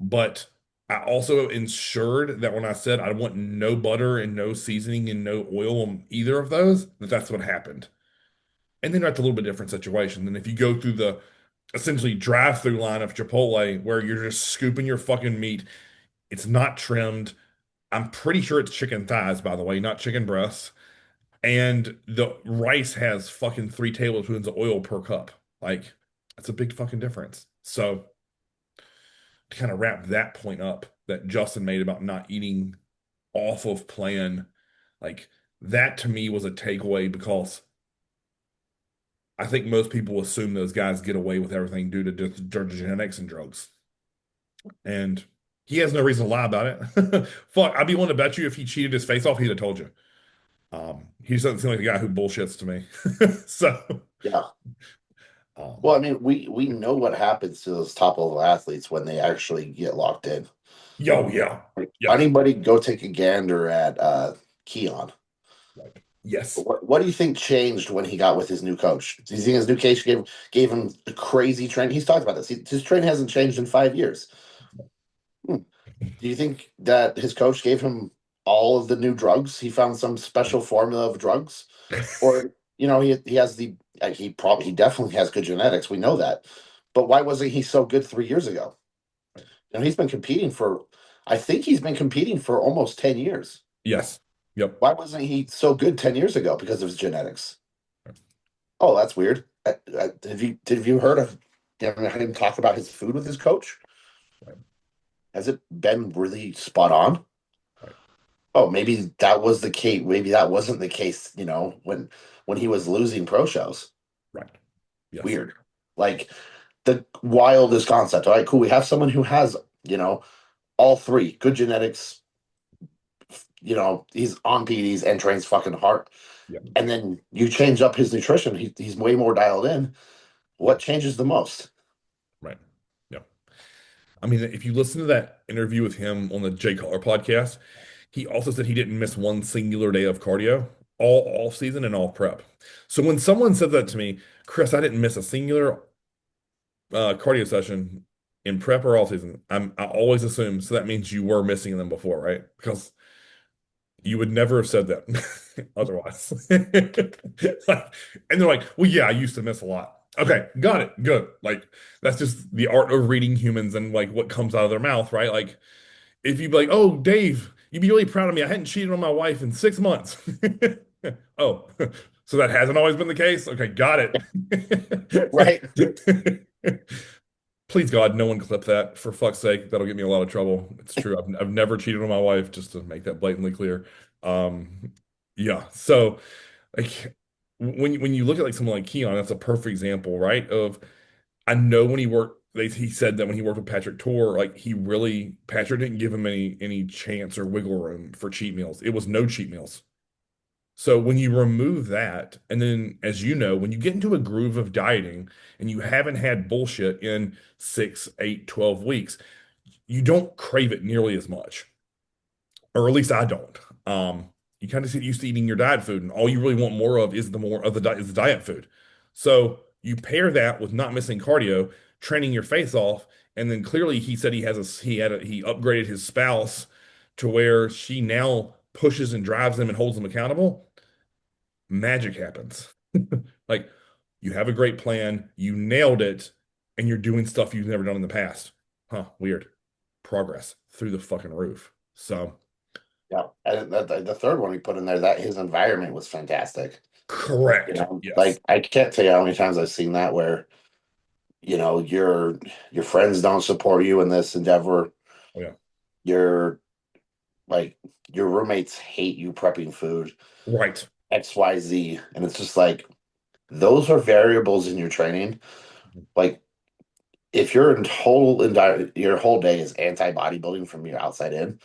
But I also ensured that when I said I want no butter and no seasoning and no oil on either of those, that that's what happened. And then that's a little bit different situation than if you go through the essentially drive-through line of Chipotle where you're just scooping your fucking meat. It's not trimmed. I'm pretty sure it's chicken thighs, by the way, not chicken breasts. And the rice has fucking 3 tablespoons of oil per cup. Like, that's a big fucking difference. So to kind of wrap that point up that Justin made about not eating off of plan, like that to me was a takeaway because I think most people assume those guys get away with everything due to genetics and drugs. And he has no reason to lie about it. Fuck, I'd be willing to bet you if he cheated his face off, he'd have told you. He doesn't seem like a guy who bullshits to me. So, Yeah. um, Well, I mean, we know what happens to those top level athletes when they actually get locked in. yo, yeah, Like, yeah, anybody go take a gander at Keon. right. Yes, What do you think changed when he got with his new coach? Do you think his new coach gave him a crazy training? He's talked about this. His training hasn't changed in 5 years. Hmm. Do you think that his coach gave him all of the new drugs? He found some special formula of drugs, or he has he definitely has good genetics. We know that, but why wasn't he so good 3 years ago? He's been competing for. I think he's been competing for almost 10 years. yes, yep. Why wasn't he so good 10 years ago? Because of his genetics. Oh, that's weird. Have you heard of him talk about his food with his coach? Right, Has it been really spot on? right, Oh, maybe that was the case. Maybe that wasn't the case. When he was losing pro shows. right. Yes, Weird. Like the wildest concept. All right, cool. We have someone who has all three good genetics. He's on PEDs and trains fucking hard. yeah, And then you change up his nutrition. He's way more dialed in. What changes the most? right. Yeah. I mean, if you listen to that interview with him on the Jay Cutler podcast, he also said he didn't miss one singular day of cardio all off season and all prep. So when someone said that to me, Chris, I didn't miss a singular cardio session in prep or all season, I always assume so that means you were missing them before, right? Because you would never have said that otherwise. And they're like, well, yeah, I used to miss a lot. Okay, got it. Good. Like, that's just the art of reading humans and like what comes out of their mouth, right? Like, if you'd be like, oh, Dave, you'd be really proud of me. I hadn't cheated on my wife in 6 months. Oh, so that hasn't always been the case? Okay, got Right. it. Please God, no one clip that for fuck's sake. That'll get me in a lot of trouble. It's true. I've never cheated on my wife, just to make that blatantly clear. Yeah. So like when you look at like someone like Keon, that's a perfect example, right? Of I know when he worked, he said that when he worked with Patrick Tor, like Patrick didn't give him any chance or wiggle room for cheat meals. It was no cheat meals. So when you remove that, and then as you know, when you get into a groove of dieting and you haven't had bullshit in 6, 8, 12 weeks, you don't crave it nearly as much. Or at least I don't. You kind of get used to eating your diet food, and all you really want more of is the more of the diet is the diet food. So you pair that with not missing cardio, training your face off, and then clearly he said he upgraded his spouse to where she now pushes and drives him and holds him accountable. Magic happens. Like you have a great plan, you nailed it, and you're doing stuff you've never done in the past. Huh, weird. Progress through the fucking roof. So, Yeah. And the third one he put in there, that his environment was fantastic. correct. Yes. Like I can't tell you how many times I've seen that where your friends don't support you in this endeavor. Oh, yeah. Your like your roommates hate you prepping food, Right. XYZ. And it's just like those are variables in your training. Like if your whole day is anti bodybuilding from your outside in,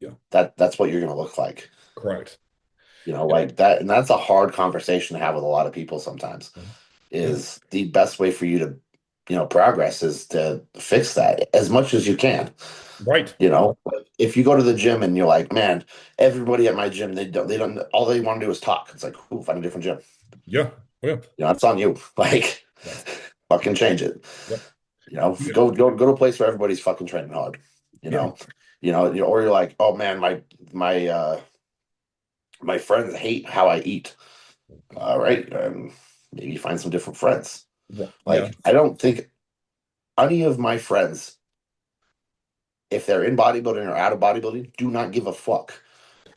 Yeah. that's what you're gonna look like. Correct. And Like that, and that's a hard conversation to have with a lot of people sometimes. yeah. Is the best way for you to, progress is to fix that as much as you can. Right. If you go to the gym and you're like, man, everybody at my gym, they don't, all they want to do is talk. It's like, ooh, find a different gym. Yeah. Oh, yeah. That's on you. Yes. Fucking change it. Yep. Go to a place where everybody's fucking training hard. you Yeah. know, or you're like, oh man, my my friends hate how I eat. All right, maybe find some different friends. Yeah. Like, I don't think any of my friends, if they're in bodybuilding or out of bodybuilding, do not give a fuck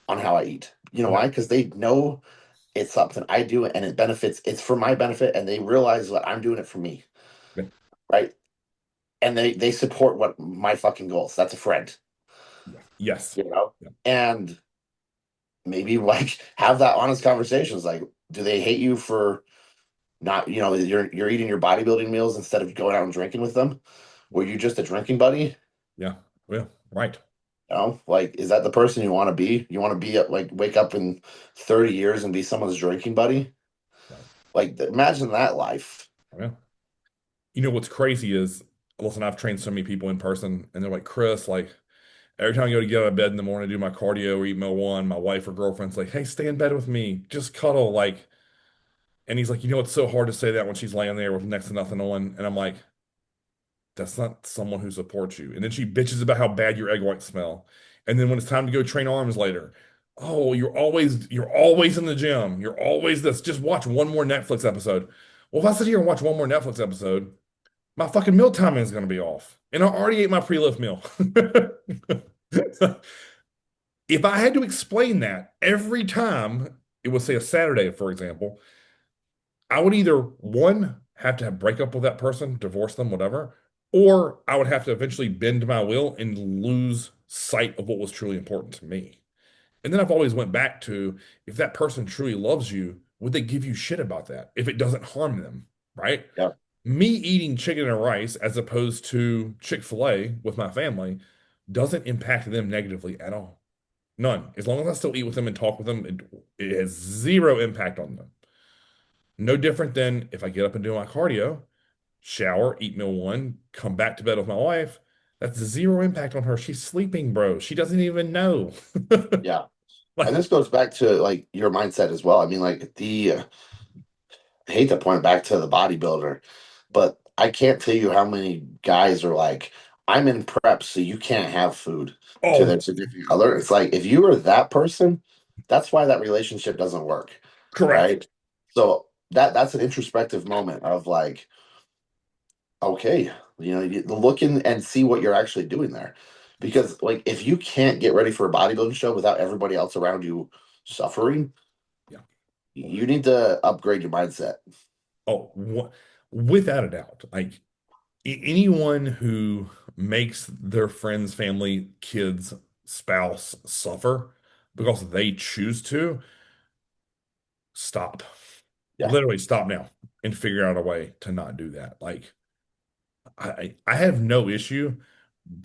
on how I eat. You know No. why? Because they know it's something I do and it benefits, it's for my benefit, and they realize that I'm doing it for me, Yeah. right? And they support what my fucking goals. That's a friend, Yeah. Yes. you know? Yeah. And maybe like have that honest conversations. Like, do they hate you for not, you're eating your bodybuilding meals instead of going out and drinking with them? Were you just a drinking buddy? Yeah. Well, right. Like, is that the person you want to be? You want to be like wake up in 30 years and be someone's drinking buddy? Right. Like, imagine that life. Well, you know what's crazy is, listen, I've trained so many people in person, and they're like, Chris, like every time I go to get out of bed in the morning, do my cardio or eat meal one, my wife or girlfriend's like, hey, stay in bed with me, just cuddle, like. And he's like, you know, it's so hard to say that when she's laying there with next to nothing on. And I'm like, that's not someone who supports you. And then she bitches about how bad your egg whites smell. And then when it's time to go train arms later, oh, you're always in the gym. You're always this. Just watch one more Netflix episode. Well, if I sit here and watch one more Netflix episode, my fucking meal timing is going to be off. And I already ate my pre-lift meal. If I had to explain that every time it was, say, a Saturday, for example, I would either one have to have break up with that person, divorce them, whatever, or I would have to eventually bend my will and lose sight of what was truly important to me. And then I've always went back to, if that person truly loves you, would they give you shit about that if it doesn't harm them, right? Yeah, Me eating chicken and rice as opposed to Chick-fil-A with my family doesn't impact them negatively at all. None. As long as I still eat with them and talk with them, it has zero impact on them. No different than if I get up and do my cardio, shower, eat meal one, come back to bed with my wife. That's zero impact on her. She's sleeping, bro. She doesn't even know. yeah. And Like, this goes back to like your mindset as well. I mean, like I hate to point back to the bodybuilder, but I can't tell you how many guys are like, I'm in prep, so you can't have food to oh, their significant other. It's like if you are that person, that's why that relationship doesn't work, correct. right? So that's an introspective moment of like, okay, you look in and see what you're actually doing there. Because like if you can't get ready for a bodybuilding show without everybody else around you suffering, Yeah. you need to upgrade your mindset. Oh, without a doubt. Like anyone who makes their friends, family, kids, spouse suffer because they choose to, stop. Yeah, Literally stop now and figure out a way to not do that. Like I have no issue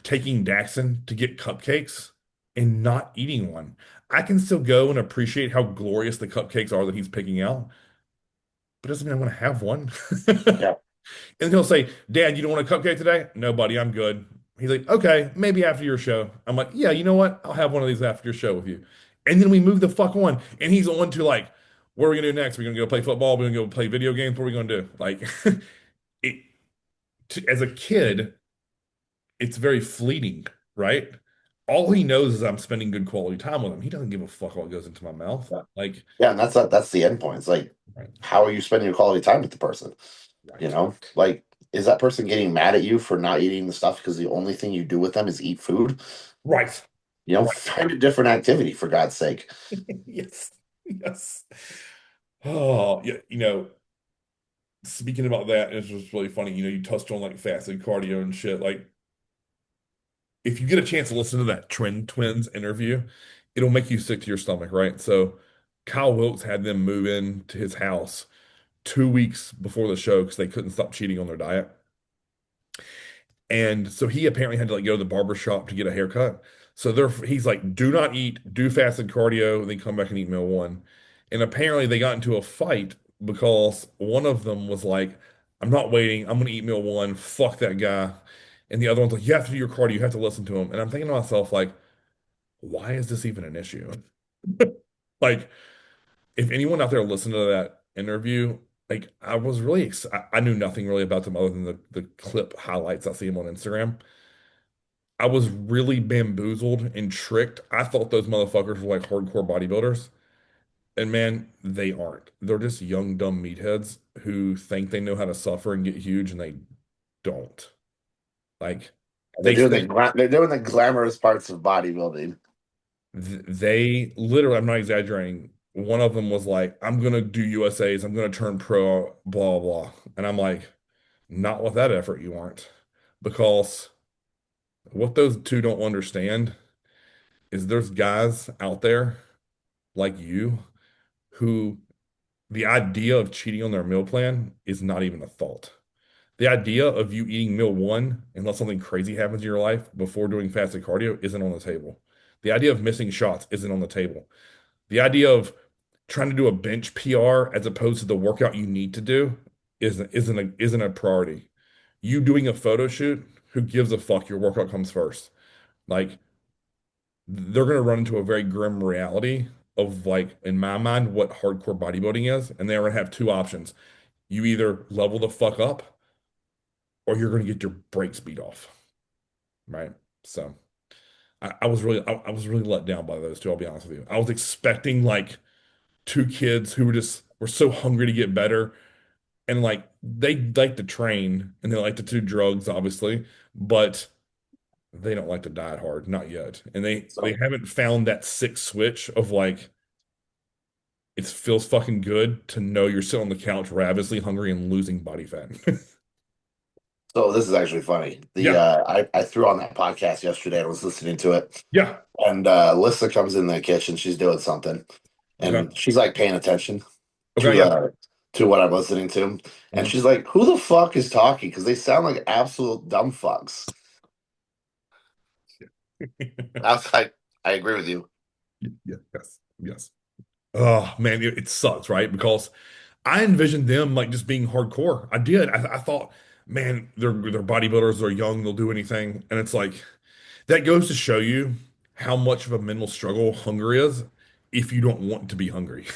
taking Daxon to get cupcakes and not eating one. I can still go and appreciate how glorious the cupcakes are that he's picking out, but it doesn't mean I'm going to have one. yeah, And he'll say, Dad, you don't want a cupcake today? No, buddy, I'm good. He's like, okay, maybe after your show. I'm like, yeah, you know what? I'll have one of these after your show with you. And then we move the fuck on. And he's on to like, what are we gonna do next? We're gonna go play football, we're gonna go play video games, what are we gonna do? Like it as a kid, it's very fleeting, right? All he knows is I'm spending good quality time with him. He doesn't give a fuck what goes into my mouth. yeah. Like, Yeah, and that's the end point. It's like, right, how are you spending your quality time with the person? right, Like, is that person getting mad at you for not eating the stuff because the only thing you do with them is eat food? right, right. Find a different activity for God's sake. Yes, yes. Oh, yeah, speaking about that, it's just really funny. You touched on like fasted cardio and shit. Like, if you get a chance to listen to that Trend Twins interview, it'll make you sick to your stomach, right? So, Kyle Wilkes had them move in to his house 2 weeks before the show because they couldn't stop cheating on their diet. And so he apparently had to like go to the barber shop to get a haircut. So he's like, do not eat, do fasted cardio, and then come back and eat meal one. And apparently they got into a fight because one of them was like, I'm not waiting, I'm gonna eat meal one, fuck that guy. And the other one's like, you have to do your cardio, you have to listen to him. And I'm thinking to myself, like, why is this even an issue? Like, if anyone out there listened to that interview, like I was really I knew nothing really about them other than the clip highlights I see them on Instagram. I was really bamboozled and tricked. I thought those motherfuckers were like hardcore bodybuilders. And man, they aren't. They're just young, dumb meatheads who think they know how to suffer and get huge, and they don't. Like They're they doing spent, they're doing the glamorous parts of bodybuilding. they literally, I'm not exaggerating. One of them was like, "I'm gonna do USA's. I'm gonna turn pro, blah blah." And I'm like, "Not with that effort, you aren't." Because what those two don't understand is there's guys out there like you who the idea of cheating on their meal plan is not even a thought. The idea of you eating meal one unless something crazy happens in your life before doing fasted cardio isn't on the table. The idea of missing shots isn't on the table. The idea of trying to do a bench PR as opposed to the workout you need to do isn't a priority. You doing a photo shoot, who gives a fuck? Your workout comes first. Like they're gonna run into a very grim reality of like, in my mind, what hardcore bodybuilding is, and they're gonna have two options. You either level the fuck up or you're gonna get your brakes beat off. Right. So I was really let down by those two, I'll be honest with you. I was expecting like two kids who were so hungry to get better and like they like to train and they like to do drugs, obviously, but they don't like to diet hard, not yet. And they So haven't found that sick switch of like it feels fucking good to know you're sitting on the couch ravenously hungry and losing body fat. so this is actually funny. The Yeah. I threw on that podcast yesterday and was listening to it. Yeah. And Lissa comes in the kitchen, she's doing something, Okay. and she's like paying attention Okay. to Yeah. uh to what I'm listening to. And Mhm. she's like, "Who the fuck is talking?" Because they sound like absolute dumb fucks. I was like, I agree with you. Yeah. Yes. Yes. Oh man, it sucks, right? Because I envisioned them like just being hardcore. I did. I thought, man, they're bodybuilders, they're young, they'll do anything. And it's like that goes to show you how much of a mental struggle hunger is if you don't want to be hungry.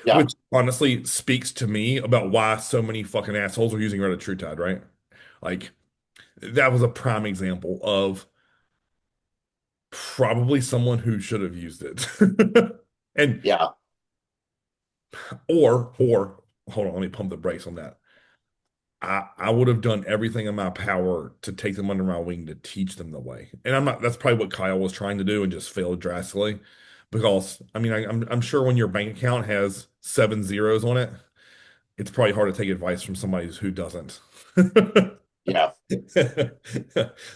Yeah, Which honestly speaks to me about why so many fucking assholes are using retatrutide, right? Like that was a prime example of probably someone who should have used it. And yeah. or hold on, let me pump the brakes on that. I would have done everything in my power to take them under my wing to teach them the way. And I'm not, that's probably what Kyle was trying to do and just failed drastically. Because I mean, I'm sure when your bank account has seven zeros on it, it's probably hard to take advice from somebody who doesn't. Yeah.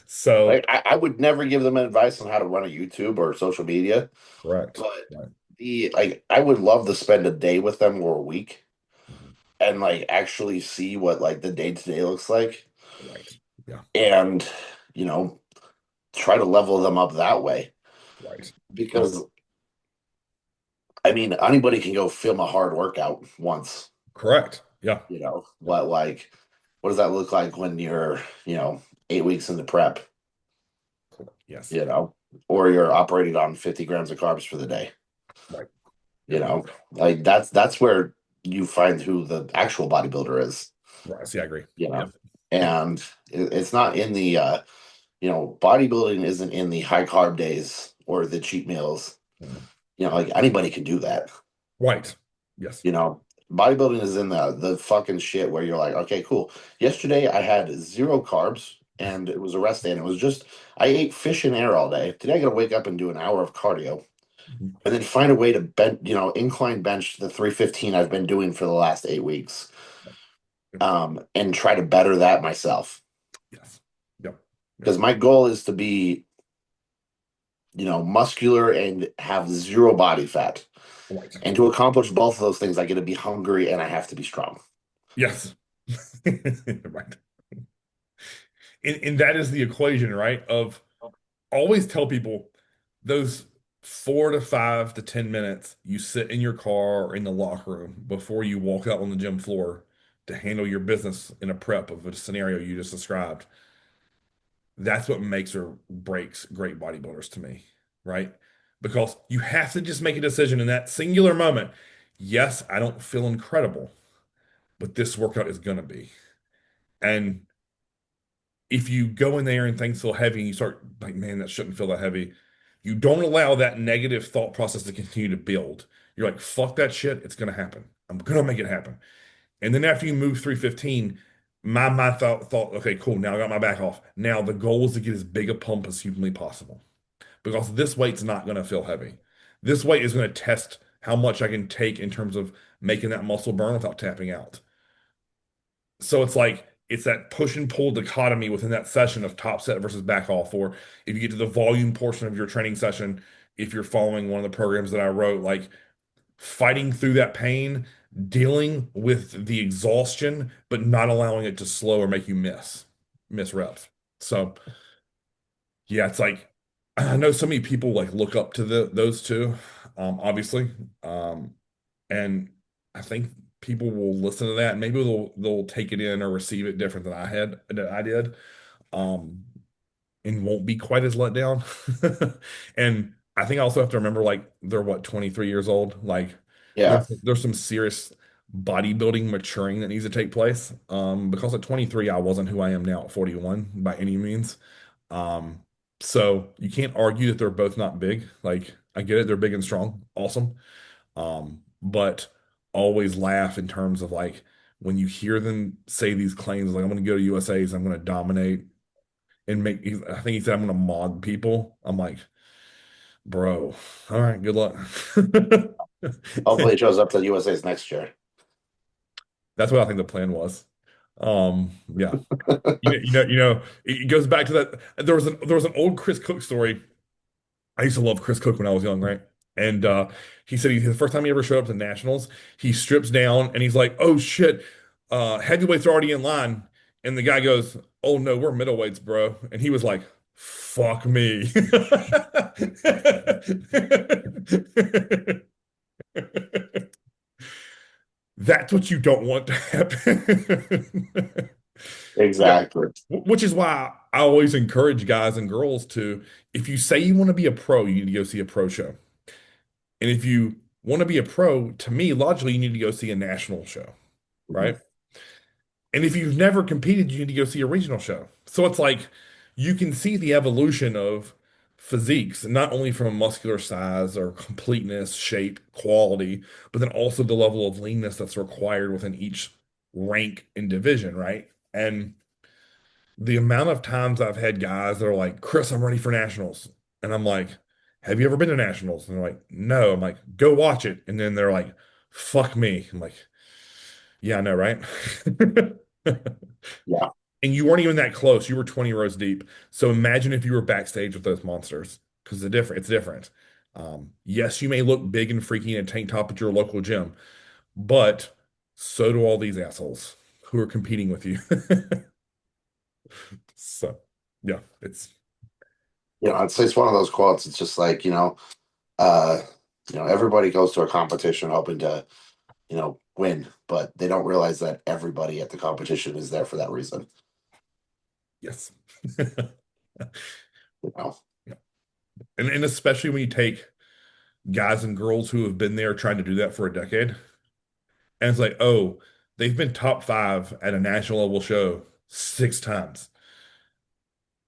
So, Like I would never give them advice on how to run a YouTube or social media, correct. but Right. the like I would love to spend a day with them or a week Mhm. and like actually see what like the day to day looks like Right. Yeah. and you know try to level them up that way Right. Yeah. because I mean anybody can go film a hard workout once, Correct. Yeah. Yeah. what like what does that look like when you're 8 weeks into prep, Yes. you know or you're operating on 50 grams of carbs for the day. Right. You Yep. know, like that's where you find who the actual bodybuilder is, Right. See, I agree. you Yep. know. And it's not in the bodybuilding isn't in the high carb days or the cheat meals. Mhm. Like anybody can do that. Right. Yes. You know, bodybuilding is in the fucking shit where you're like, okay, cool. Yesterday I had zero carbs and it was a rest day and it was just I ate fish and air all day. Today I gotta wake up and do an hour of cardio Mhm. and then find a way to incline bench the 315 I've been doing for the last 8 weeks, Yep. and try to better that myself. Yes. Yep. Yep. Because my goal is to be, muscular and have zero body fat. Right. And to accomplish both of those things, I get to be hungry and I have to be strong. Yes. Right. And that is the equation, right? Of always tell people those 4 to 5 to 10 minutes you sit in your car or in the locker room before you walk out on the gym floor to handle your business in a prep of a scenario you just described. That's what makes or breaks great bodybuilders to me, right? Because you have to just make a decision in that singular moment. Yes, I don't feel incredible, but this workout is gonna be. And if you go in there and things feel heavy and you start like, man, that shouldn't feel that heavy, you don't allow that negative thought process to continue to build. You're like, fuck that shit, it's gonna happen. I'm gonna make it happen. And then after you move 315, my thought, okay, cool, now I got my back off. Now the goal is to get as big a pump as humanly possible. Because this weight's not gonna feel heavy. This weight is gonna test how much I can take in terms of making that muscle burn without tapping out. So it's like it's that push and pull dichotomy within that session of top set versus back off. Or if you get to the volume portion of your training session, if you're following one of the programs that I wrote, like fighting through that pain, dealing with the exhaustion, but not allowing it to slow or make you miss reps. So yeah, it's like I know so many people like look up to those two, obviously. Um, and I think people will listen to that. Maybe they'll take it in or receive it different than I did. Um, and won't be quite as let down. And I think I also have to remember like they're what 23 years old. Like Yeah. there's some serious bodybuilding maturing that needs to take place. Because at 23 I wasn't who I am now at 41 by any means. Um, so you can't argue that they're both not big. Like I get it, they're big and strong, awesome. But always laugh in terms of like when you hear them say these claims, like I'm going to go to USA's, I'm going to dominate and make. I think he said I'm going to mod people. I'm like, bro, all right, good luck. Hopefully it shows up to the USA's next year. That's what I think the plan was. Yeah, it goes back to that. There was an old Chris Cook story. I used to love Chris Cook when I was young, right? And he said the first time he ever showed up to nationals, he strips down and he's like, "Oh shit, heavyweights are already in line." And the guy goes, "Oh no, we're middleweights, bro." And he was like, "Fuck me." That's what you don't want to happen. Yeah. Exactly. Which is why I always encourage guys and girls to, if you say you want to be a pro, you need to go see a pro show. And if you want to be a pro, to me, logically, you need to go see a national show, Mhm. right? And if you've never competed, you need to go see a regional show. So it's like you can see the evolution of physiques, not only from a muscular size or completeness, shape, quality, but then also the level of leanness that's required within each rank and division, right? And the amount of times I've had guys that are like, Chris, I'm ready for nationals. And I'm like, have you ever been to nationals? And they're like, no. I'm like, go watch it. And then they're like, fuck me. I'm like, yeah, I know, right? Yeah. And you weren't even that close. You were 20 rows deep. So imagine if you were backstage with those monsters, because it's different. Yes, you may look big and freaky in a tank top at your local gym, but so do all these assholes who are competing with you. So, yeah, it's I'd say it's one of those quotes. It's just like, uh, everybody goes to a competition hoping to, win, but they don't realize that everybody at the competition is there for that reason. yes. You know, And especially when you take guys and girls who have been there trying to do that for a decade, and it's like, oh, they've been top five at a national level show 6 times.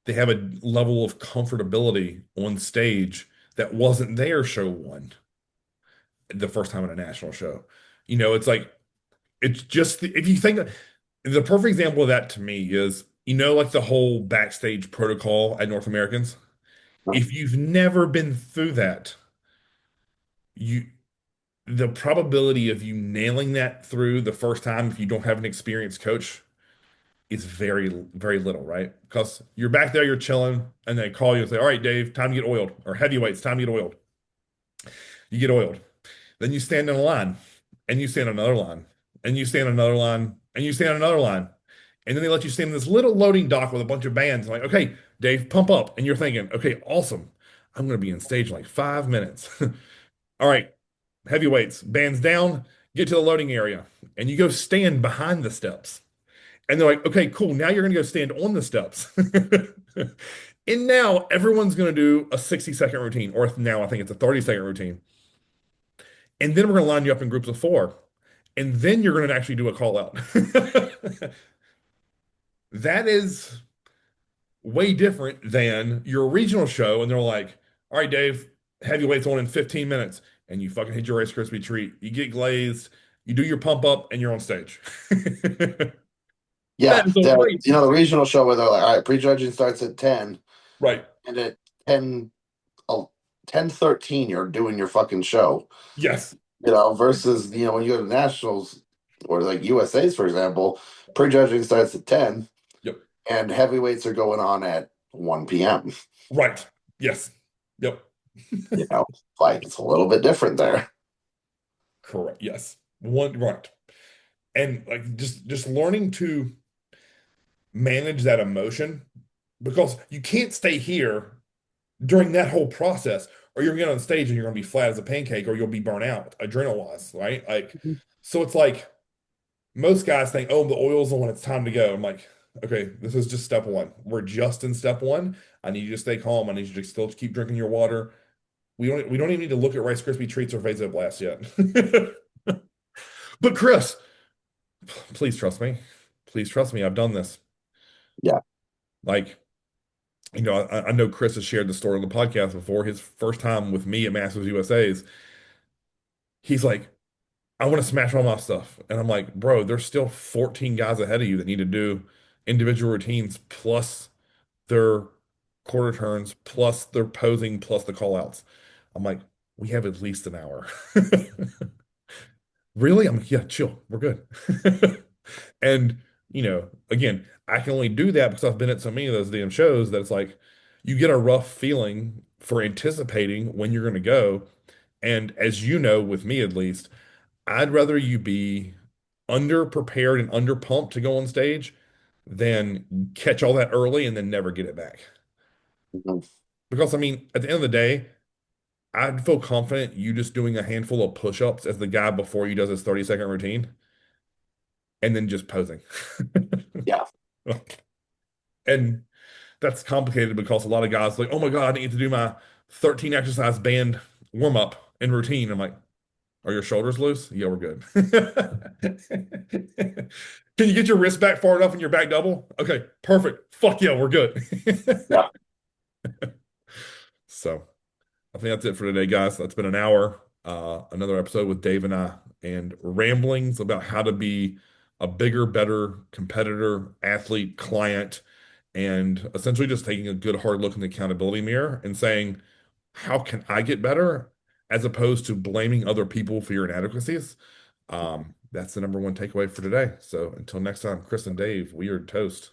They have a level of comfortability on stage that wasn't there show one the first time at a national show. It's like it's just if you think the perfect example of that to me is like the whole backstage protocol at North Americans. If you've never been through that, you the probability of you nailing that through the first time if you don't have an experienced coach is very, very little, right? Because you're back there, you're chilling, and they call you and say, "All right, Dave, time to get oiled," or heavyweights, time to get oiled. You get oiled. Then you stand in a line, and you stand in another line, and you stand in another line, and you stand in another line. And then they let you stand in this little loading dock with a bunch of bands. Like, okay, Dave, pump up. And you're thinking, okay, awesome. I'm going to be on stage in like 5 minutes. All right, heavyweights, bands down, get to the loading area. And you go stand behind the steps. And they're like, okay, cool. Now you're going to go stand on the steps. And now everyone's going to do a 60-second routine, or now I think it's a 30-second routine. And then we're going to line you up in groups of four. And then you're going to actually do a call out. That is way different than your regional show. And they're like, all right, Dave, heavyweights on in 15 minutes. And you fucking hit your Rice Krispie treat. You get glazed, you do your pump up, and you're on stage. That Yeah, is a way too. the regional show where they're like, all right, prejudging starts at 10, Right. and at 10, oh, 10:13, you're doing your fucking show. Yes. Versus, when you go to nationals or like USA's, for example, prejudging starts at 10 Yep. and heavyweights are going on at 1 p.m. Right. Yes. Yep. You know, like it's a little bit different there. Correct. Yes. One right. And like just learning to manage that emotion because you can't stay here during that whole process or you're gonna get on stage and you're gonna be flat as a pancake or you'll be burnt out adrenal wise, right? Like Mhm. so it's like most guys think, oh, the oil's on when it's time to go. I'm like, okay, this is just step one. We're just in step one. I need you to stay calm. I need you to still keep drinking your water. We don't even need to look at Rice Krispie treats or Vesa Blast yet. But Chris, please trust me. Please trust me. I've done this. Yeah. Like, I know Chris has shared the story on the podcast before. His first time with me at Masters USA's, he's like, I want to smash all my stuff. And I'm like, bro, there's still 14 guys ahead of you that need to do individual routines plus their quarter turns, plus their posing, plus the call outs. I'm like, we have at least an hour. Really? I'm like, yeah, chill. We're good. And, again, I can only do that because I've been at so many of those damn shows that it's like you get a rough feeling for anticipating when you're going to go. And as you know, with me at least, I'd rather you be under prepared and under pumped to go on stage than catch all that early and then never get it back. Mhm. Because, I mean, at the end of the day, I'd feel confident you just doing a handful of push-ups as the guy before you does his 30-second routine and then just posing. Yeah. And that's complicated because a lot of guys are like, oh my God, I need to do my 13 exercise band warm up and routine. I'm like, are your shoulders loose? Yeah, we're good. Can you get your wrist back far enough in your back double? Okay, perfect. Fuck yeah, we're good. Yeah. So I think that's it for today, guys. That's been an hour. Another episode with Dave and I, and ramblings about how to be a bigger, better competitor, athlete, client, and essentially just taking a good hard look in the accountability mirror and saying, how can I get better? As opposed to blaming other people for your inadequacies. That's the number one takeaway for today. So until next time, Chris and Dave, we are toast.